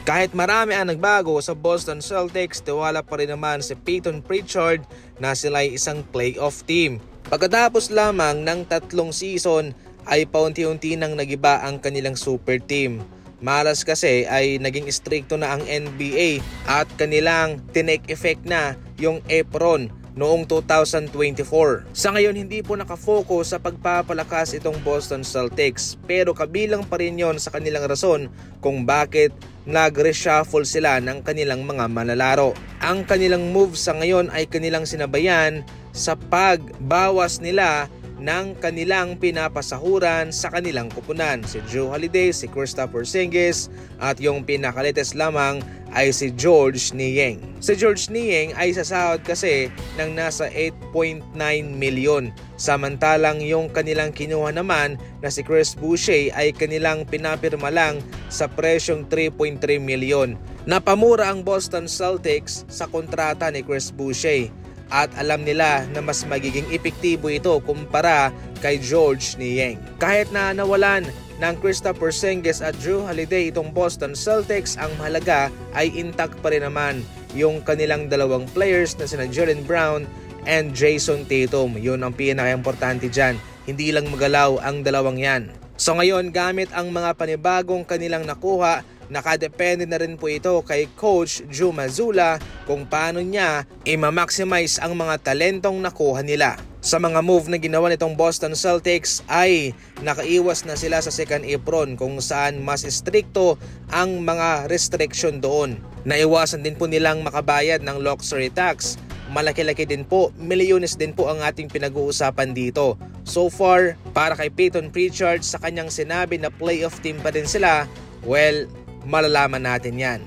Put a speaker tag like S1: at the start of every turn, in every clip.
S1: Kahit marami ang nagbago sa Boston Celtics, tiwala pa rin naman si Peyton Pritchard na sila ay isang playoff team. Pagkatapos lamang ng 3 season ay paunti-unti nang nagiba ang kanilang super team. Malas kasi ay naging stricto na ang NBA at kanilang tinake effect na yung apron noong 2024. Sa ngayon hindi po nakafocus sa pagpapalakas itong Boston Celtics, pero kabilang pa rin yon sa kanilang rason kung bakit nag-reshuffle sila ng kanilang mga manlalaro. Ang kanilang move sa ngayon ay kanilang sinabayan sa pagbawas nila ng kanilang pinapasahuran sa kanilang kupunan. Si Jrue Holiday, si Kristaps Porzingis at yung pinakalites lamang ay si Georges Niang. Si Georges Niang ay sasahod kasi ng nasa 8.9 million. Samantalang yung kanilang kinuha naman na si Chris Boucher ay kanilang pinapirma lang sa presyong 3.3 million. Napamura ang Boston Celtics sa kontrata ni Chris Boucher. At alam nila na mas magiging epektibo ito kumpara kay Georges Niang. Kahit na nawalan ng Kristaps Porzingis at Jrue Holiday itong Boston Celtics, ang mahalaga ay intact pa rin naman yung kanilang dalawang players na sina Jaylen Brown and Jason Tatum. Yun ang pinaka-importante dyan. Hindi lang magalaw ang dalawang yan. So ngayon, gamit ang mga panibagong kanilang nakuha, nakadepende na rin po ito kay Coach Joe Mazzulla kung paano niya i-maximize ang mga talentong nakuha nila. Sa mga move na ginawa nitong Boston Celtics ay nakaiwas na sila sa second apron kung saan mas stricto ang mga restriction doon. Naiwasan din po nilang makabayad ng luxury tax. Malaki-laki din po, milyones din po ang ating pinag-uusapan dito. So far, para kay Peyton Pritchard sa kanyang sinabi na playoff team pa din sila, well, malalaman natin yan.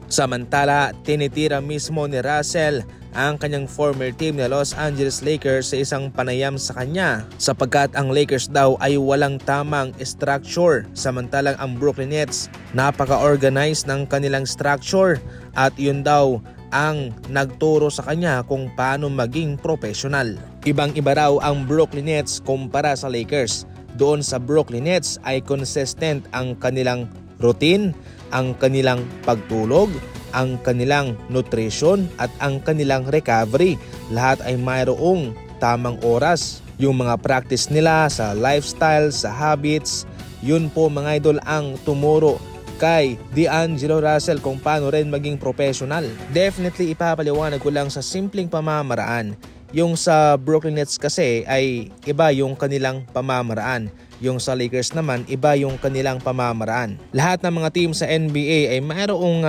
S1: Samantala, tinitira mismo ni Russell ang kanyang former team na Los Angeles Lakers sa isang panayam sa kanya sapagkat ang Lakers daw ay walang tamang structure, samantalang ang Brooklyn Nets napaka-organized ng kanilang structure at yun daw ang nagturo sa kanya kung paano maging professional. Ibang-iba raw ang Brooklyn Nets kumpara sa Lakers. Doon sa Brooklyn Nets ay consistent ang kanilang routine, ang kanilang pagtulog, ang kanilang nutrition at ang kanilang recovery. Lahat ay mayroong tamang oras. Yung mga practice nila sa lifestyle, sa habits, yun po mga idol ang tumuro kay D'Angelo Russell kung paano rin maging professional. Definitely ipapaliwanag ko lang sa simpleng pamamaraan. Yung sa Brooklyn Nets kasi ay iba yung kanilang pamamaraan. Yung sa Lakers naman iba yung kanilang pamamaraan. Lahat ng mga team sa NBA ay mayroong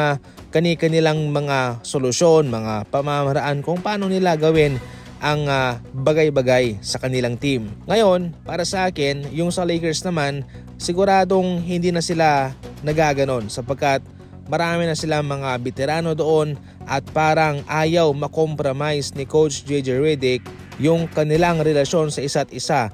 S1: kani-kanilang mga solusyon, mga pamamaraan kung paano nila gawin ang bagay-bagay sa kanilang team. Ngayon, para sa akin, yung sa Lakers naman, siguradong hindi na sila nagaganon sapagkat marami na silang mga veterano doon at parang ayaw makompromise ni Coach JJ Redick yung kanilang relasyon sa isa't isa.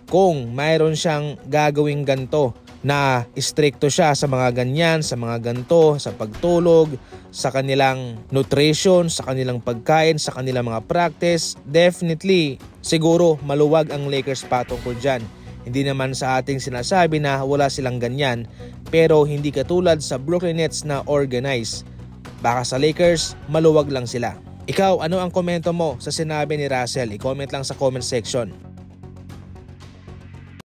S1: Kung mayroon siyang gagawing ganto na stricto siya sa mga ganyan, sa mga ganto, sa pagtulog, sa kanilang nutrition, sa kanilang pagkain, sa kanilang mga practice, definitely siguro maluwag ang Lakers patungkol dyan. Hindi naman sa ating sinasabi na wala silang ganyan, pero hindi katulad sa Brooklyn Nets na organized. Baka sa Lakers, maluwag lang sila. Ikaw, ano ang komento mo sa sinabi ni Russell? I-comment lang sa comment section.